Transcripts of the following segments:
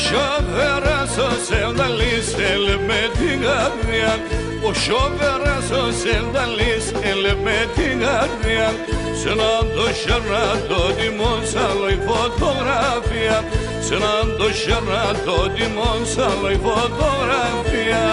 şoförün o sevdalis elime dingaryan O şoförün o sevdalis elime dingaryan Sınando şerrato di monsaloi fotografia Sınando şerrato di monsaloi fotografia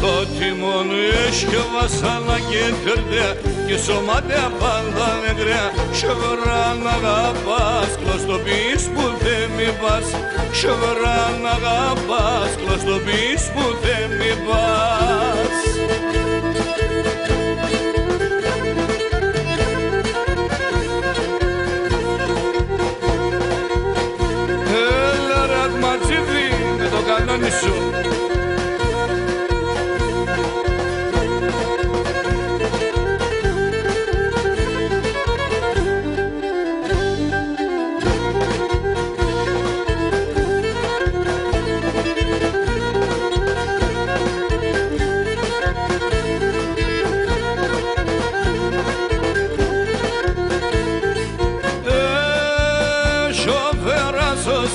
Το τιμόν έσκευασαν getirdi Ki somade pandan negre Şövrän ağabas Klostobis bu temi bas Şövrän ağabas Klostobis bu temi bas Eller atmacıdri Ne to kanonisu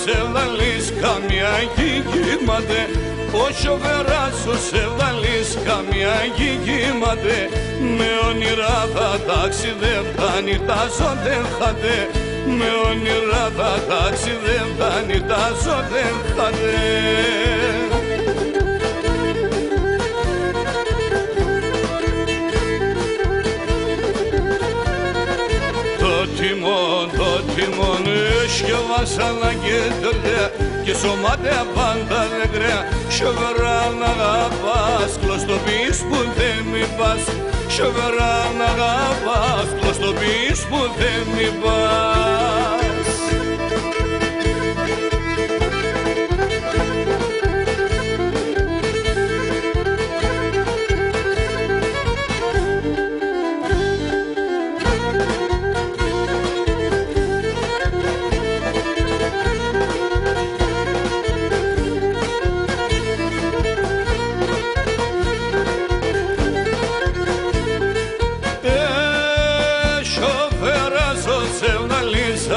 Sevdalis καμιά γη Ο σοβεράς ο Σεβδαλής καμιά γη Με όνειρα θα ταξιδεύταν δεν χάτε Με όνειρα θα ταξιδεύταν δεν χάτε Το τιμόν έσκευασαν να getirdi Ki somade pandan negre Şövrän ağabas Klostobis bu temi bas Şövrän ağabas Klostobis bu temi bas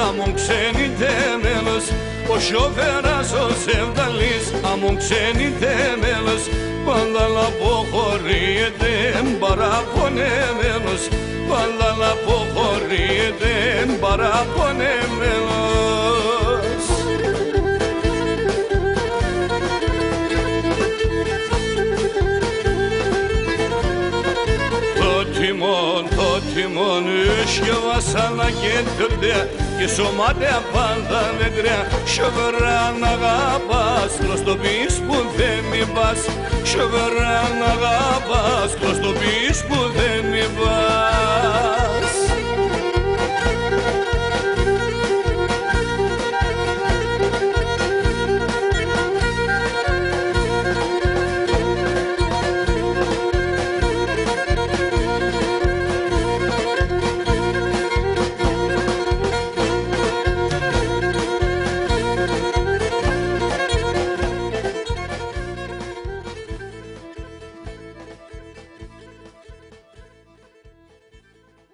Αμον ξενιτέμενος Ο σοφέρας ο Σεβδαλής Αμον ξενιτέμενος Πάντα να αποχωρείται παραπονεμένος Πάντα να αποχωρείται παραπονεμένος Το τιμόν έσκευασαν να getirdi Ki somade pandan negre Şövrän ağabas Klostobis bu temi bas Şövrän ağabas